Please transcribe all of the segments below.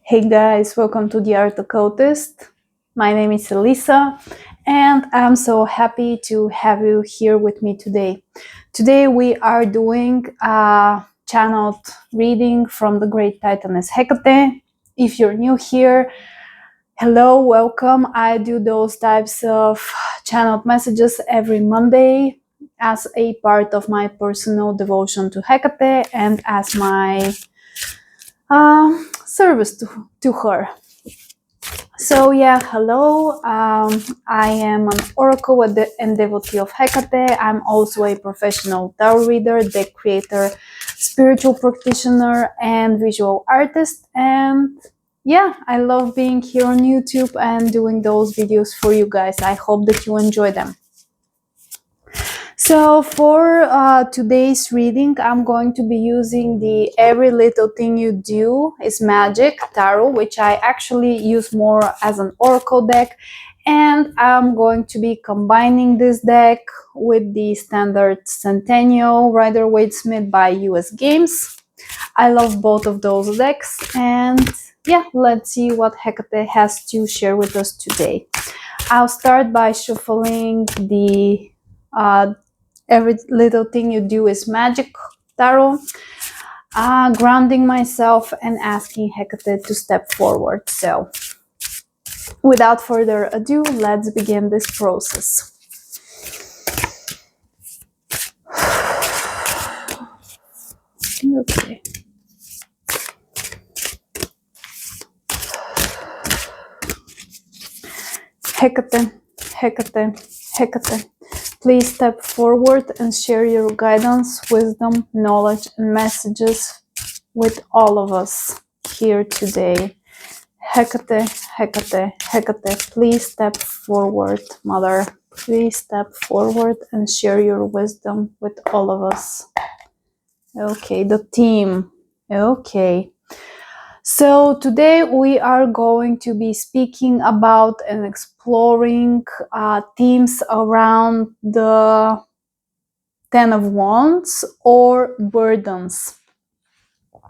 Hey guys, welcome to the Art Occultist. My name is Elisa and I'm so happy to have you here with me today. Today we are doing a channeled reading from the great Titaness Hekate. If you're new here, hello, welcome. I do those types of channeled messages every Monday as a part of my personal devotion to Hekate and as my service to her. So yeah, hello. I am an oracle and devotee of Hekate. I'm also a professional tarot reader, deck creator, spiritual practitioner, and visual artist. And yeah, I love being here on YouTube and doing those videos for you guys. I hope that you enjoy them. So for today's reading, I'm going to be using the Every Little Thing You Do is Magic Tarot, which I actually use more as an oracle deck. And I'm going to be combining this deck with the standard Centennial Rider-Waite-Smith by US Games. I love both of those decks. And yeah, let's see what Hekate has to share with us today. I'll start by shuffling the Every Little Thing You Do is Magic Tarot, grounding myself and asking Hekate to step forward. So without further ado, let's begin this process. Okay. Hekate, Hekate, Hekate. Please step forward and share your guidance, wisdom, knowledge, and messages with all of us here today. Hekate, Hekate, Hekate, please step forward, Mother. Please step forward and share your wisdom with all of us. Okay, the theme. Okay. So today we are going to be speaking about and exploring themes around the Ten of Wands or burdens.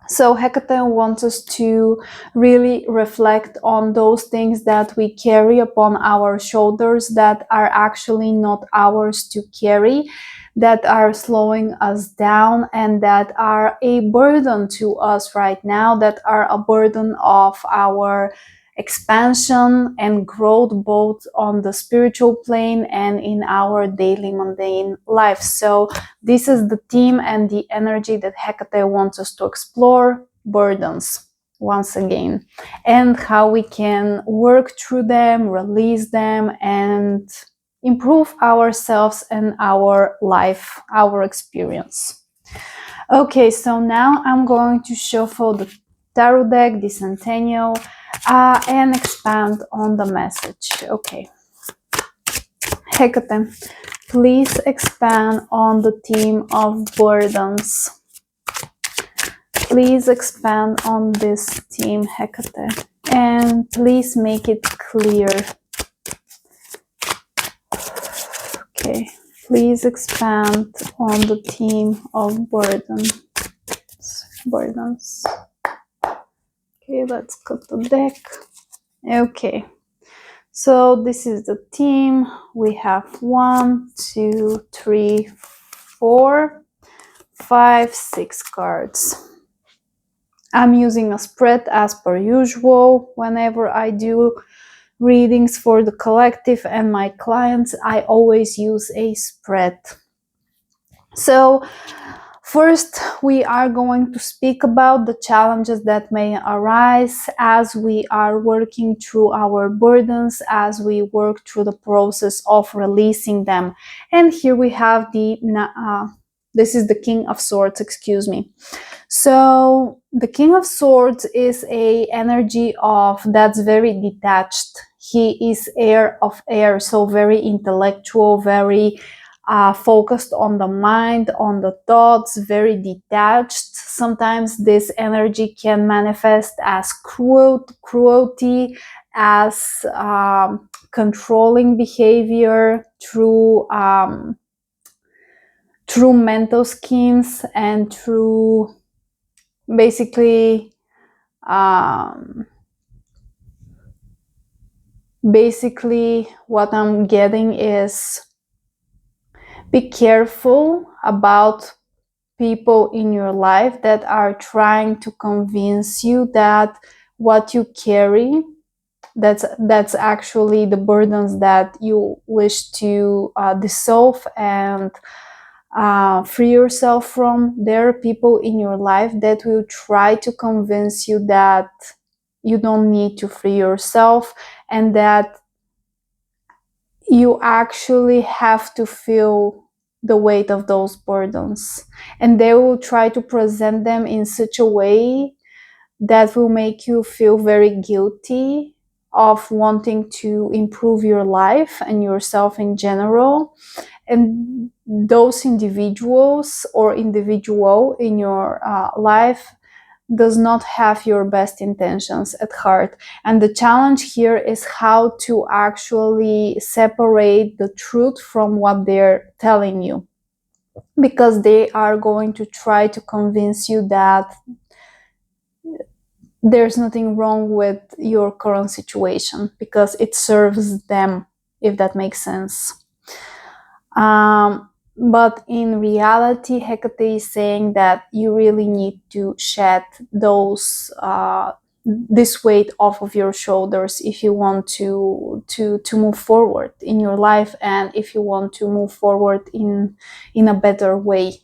So Hekate wants us to really reflect on those things that we carry upon our shoulders that are actually not ours to carry, that are slowing us down and that are a burden to us right now, that are a burden of our expansion and growth both on the spiritual plane and in our daily mundane life. So this is the theme and the energy that Hekate wants us to explore: burdens, once again, and how we can work through them, release them, and improve ourselves and our life, our experience. Okay, so now I'm going to shuffle the tarot deck, the Centennial, and expand on the message. Okay. Hekate, please expand on the theme of burdens. Please expand on this theme, Hekate, and please make it clear. Okay, please expand on the theme of burdens. Okay, let's cut the deck. Okay, so this is the theme. We have 1, 2, 3, 4, 5, 6 cards. I'm using a spread as per usual. Whenever I do readings for the collective and my clients, I always use a spread. So first, we are going to speak about the challenges that may arise as we are working through our burdens, as we work through the process of releasing them. And here we have this is the King of Swords, excuse me. So the King of Swords is a energy of that's very detached. He is air of air, so very intellectual, very focused on the mind, on the thoughts, very detached. Sometimes this energy can manifest as cruelty, as controlling behavior through mental schemes and through basically Basically, what I'm getting is be careful about people in your life that are trying to convince you that what you carry, that's actually the burdens that you wish to dissolve and free yourself from. There are people in your life that will try to convince you that you don't need to free yourself and that you actually have to feel the weight of those burdens. And they will try to present them in such a way that will make you feel very guilty of wanting to improve your life and yourself in general. And those individuals or individual in your life does not have your best intentions at heart. And the challenge here is how to actually separate the truth from what they're telling you, because they are going to try to convince you that there's nothing wrong with your current situation because it serves them, if that makes sense. But in reality, Hekate is saying that you really need to shed those this weight off of your shoulders if you want to move forward in your life and if you want to move forward in a better way.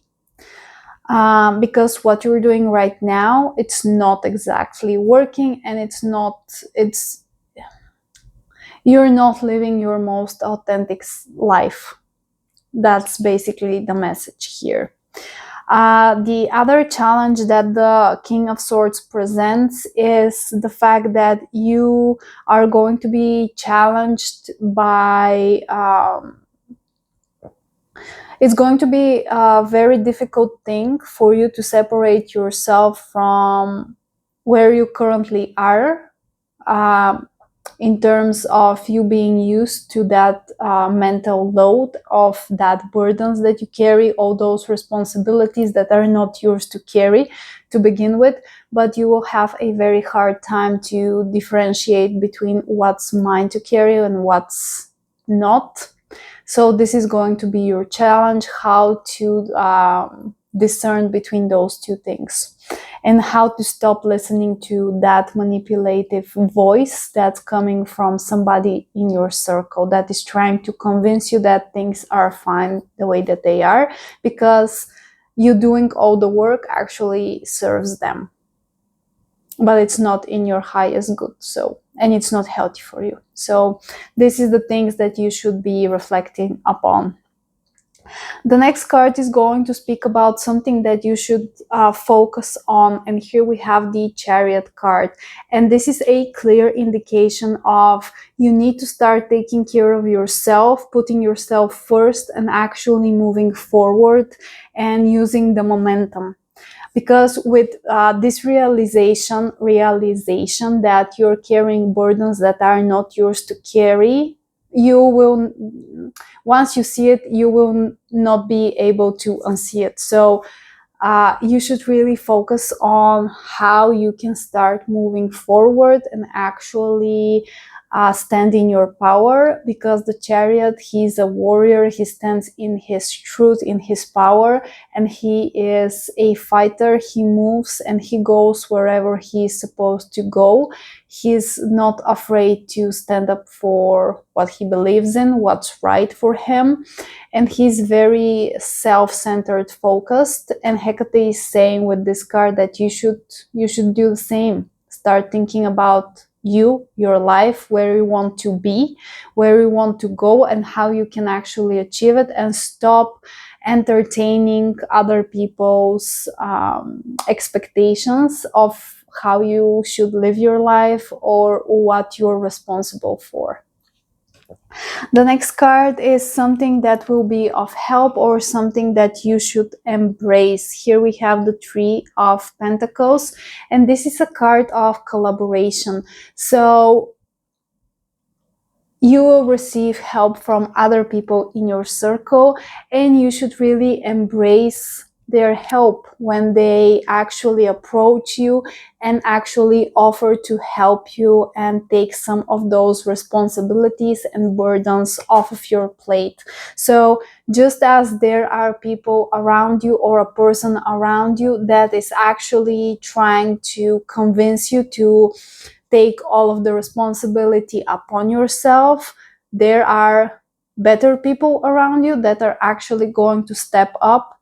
Because what you're doing right now, it's not exactly working, and you're not living your most authentic life. That's basically the message here. The other challenge that the King of Swords presents is the fact that you are going to be challenged by it's going to be a very difficult thing for you to separate yourself from where you currently are, um, in terms of you being used to that mental load of that burdens that you carry, all those responsibilities that are not yours to carry to begin with, but you will have a very hard time to differentiate between what's mine to carry and what's not. So this is going to be your challenge, how to discern between those two things and how to stop listening to that manipulative voice that's coming from somebody in your circle that is trying to convince you that things are fine the way that they are, because you doing all the work actually serves them, but it's not in your highest good. And it's not healthy for you. So this is the things that you should be reflecting upon. The next card is going to speak about something that you should focus on. And here we have the Chariot card. And this is a clear indication of you need to start taking care of yourself, putting yourself first, and actually moving forward and using the momentum. Because with this realization that you're carrying burdens that are not yours to carry, you will, once you see it, you will not be able to unsee it. So you should really focus on how you can start moving forward and actually stand in your power, because the Chariot, he's a warrior. He stands in his truth, in his power, and he is a fighter. He moves and he goes wherever he is supposed to go. He's not afraid to stand up for what he believes in, what's right for him, and he's very self-centered, focused. And Hekate is saying with this card that you should do the same. Start thinking about you, your life, where you want to be, where you want to go, and how you can actually achieve it, and stop entertaining other people's expectations of how you should live your life or what you're responsible for. The next card is something that will be of help or something that you should embrace. Here we have the Three of Pentacles, and this is a card of collaboration. So you will receive help from other people in your circle, and you should really embrace their help when they actually approach you and actually offer to help you and take some of those responsibilities and burdens off of your plate. So just as there are people around you or a person around you that is actually trying to convince you to take all of the responsibility upon yourself, there are better people around you that are actually going to step up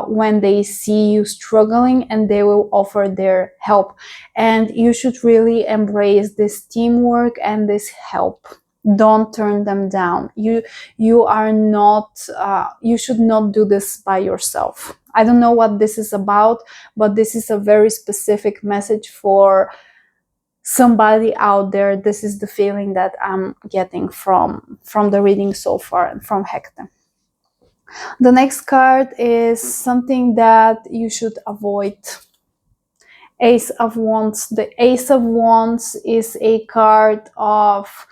when they see you struggling, and they will offer their help. And you should really embrace this teamwork and this help. Don't turn them down. You are not you should not do this by yourself. I don't know what this is about, but this is a very specific message for somebody out there. This is the feeling that I'm getting from the reading so far and from Hekate. The next card is something that you should avoid. Ace of Wands. The Ace of Wands is a card of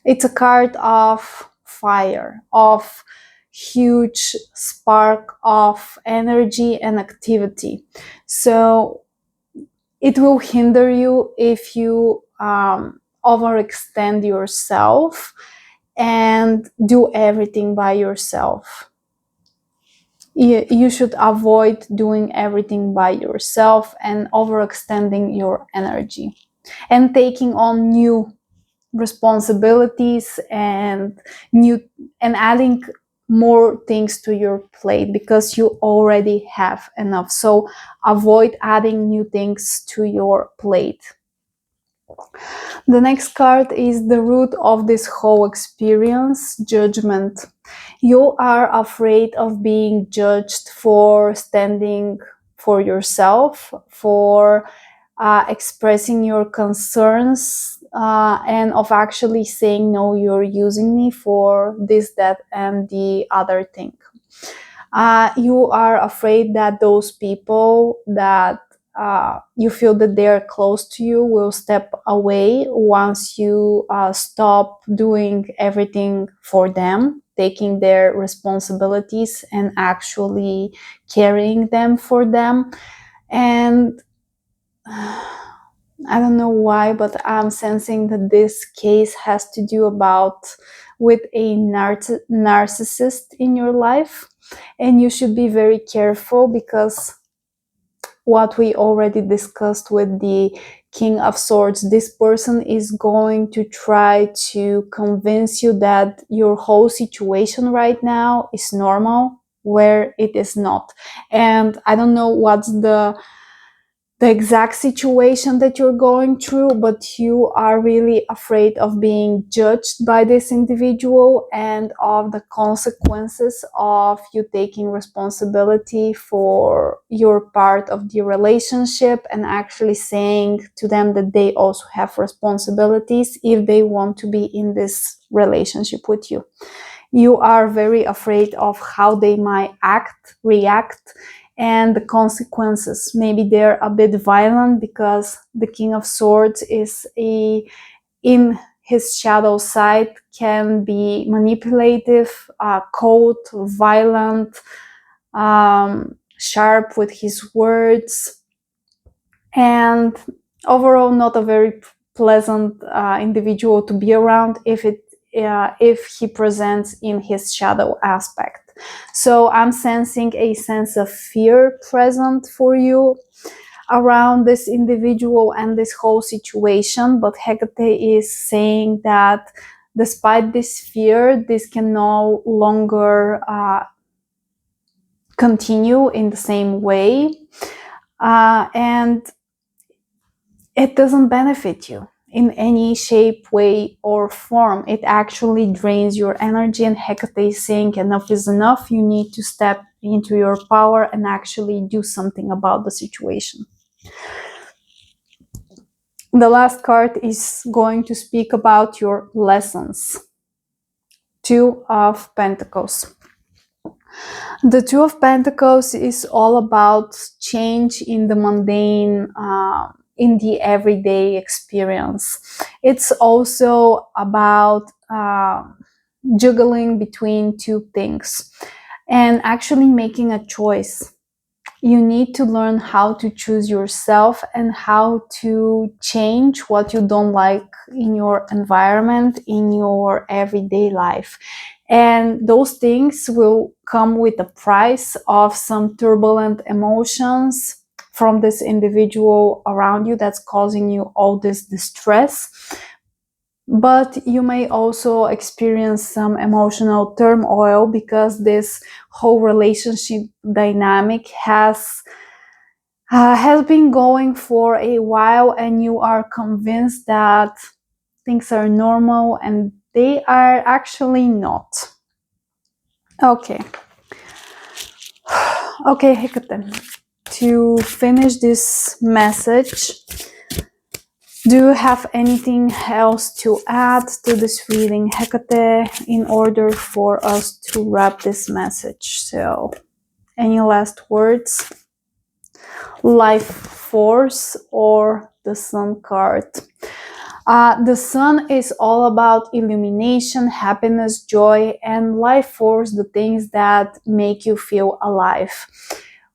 it's a card of fire, of huge spark of energy and activity. So it will hinder you if you overextend yourself and do everything by yourself. You should avoid doing everything by yourself and overextending your energy and taking on new responsibilities and adding more things to your plate, because you already have enough. So avoid adding new things to your plate. The next card is the root of this whole experience: judgment. You are afraid of being judged for standing for yourself, for expressing your concerns, and of actually saying, no, you're using me for this, that, and the other thing. You are afraid that those people that you feel that they're close to you will step away once you stop doing everything for them, taking their responsibilities and actually carrying them for them. And I don't know why, but I'm sensing that this case has to do with a narcissist in your life. And you should be very careful, because what we already discussed with the King of Swords, this person is going to try to convince you that your whole situation right now is normal, where it is not. And I don't know what's the exact situation that you're going through, but you are really afraid of being judged by this individual and of the consequences of you taking responsibility for your part of the relationship and actually saying to them that they also have responsibilities if they want to be in this relationship with you. You are very afraid of how they might react, and the consequences. Maybe they're a bit violent, because the King of Swords is in his shadow side, can be manipulative, cold, violent, sharp with his words, and overall not a very pleasant individual to be around if he presents in his shadow aspect. So I'm sensing a sense of fear present for you around this individual and this whole situation. But Hekate is saying that despite this fear, this can no longer continue in the same way. And it doesn't benefit you in any shape, way, or form. It actually drains your energy, and Hekate is saying enough is enough. You need to step into your power and actually do something about the situation. The last card is going to speak about your lessons. Two of Pentacles. The Two of Pentacles is all about change in the mundane, in the everyday experience. It's also about juggling between two things. and actually making a choice. You need to learn how to choose yourself and how to change what you don't like in your environment, in your everyday life. And those things will come with the price of some turbulent emotions from this individual around you that's causing you all this distress. But you may also experience some emotional turmoil because this whole relationship dynamic has been going for a while, and you are convinced that things are normal, and they are actually not. Okay. Okay, Hekate. To finish this message, do you have anything else to add to this reading, Hekate, in order for us to wrap this message? So, any last words? Life force or the sun card? The sun is all about illumination, happiness, joy, and life force, the things that make you feel alive.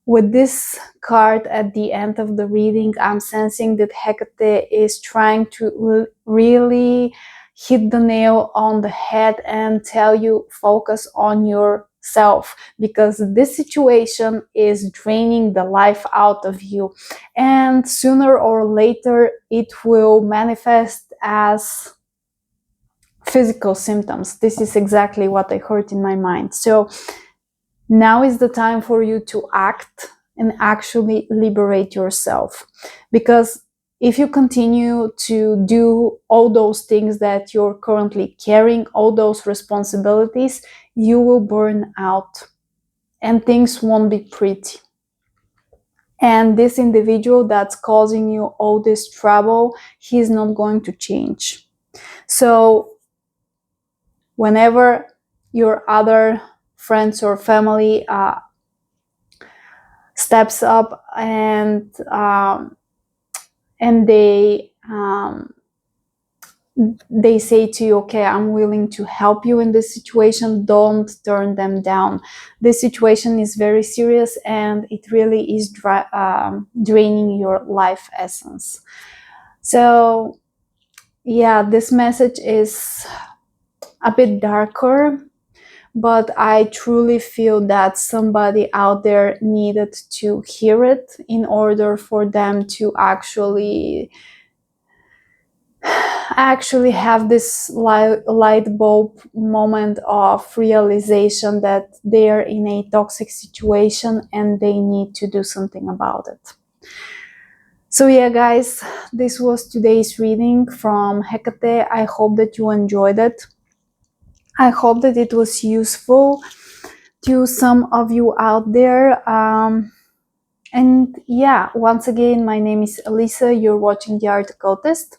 With this card at the end of the reading, I'm sensing that Hekate is trying to really hit the nail on the head and tell you focus on yourself, because this situation is draining the life out of you, and sooner or later it will manifest as physical symptoms. This is exactly what I heard in my mind. So now is the time for you to act and actually liberate yourself, because if you continue to do all those things that you're currently carrying, all those responsibilities, you will burn out and things won't be pretty. And this individual that's causing you all this trouble, he's not going to change. So whenever your other friends or family steps up and they say to you, okay, I'm willing to help you in this situation, don't turn them down. This situation is very serious and it really is draining your life essence. So yeah, this message is a bit darker, but I truly feel that somebody out there needed to hear it in order for them to actually have this light bulb moment of realization that they're in a toxic situation and they need to do something about it. So yeah, guys, this was today's reading from Hekate. I hope that you enjoyed it. I hope that it was useful to some of you out there. And yeah, once again, my name is Elisa. You're watching the Art Occultist.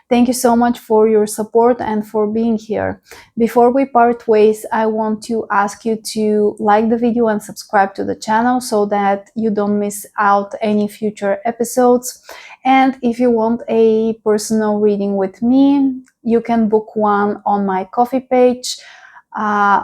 Thank you so much for your support and for being here. Before we part ways, I want to ask you to like the video and subscribe to the channel so that you don't miss out any future episodes. And if you want a personal reading with me, you can book one on my Ko-fi page.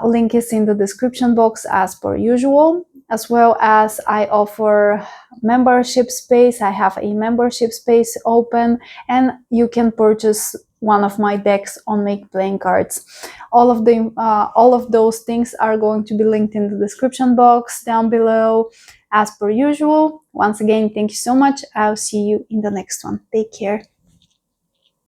Link is in the description box as per usual, as well as I offer membership space. I have a membership space open and you can purchase one of my decks on Make Playing Cards. All of those things are going to be linked in the description box down below as per usual. Once again, thank you so much. I'll see you in the next one. Take care.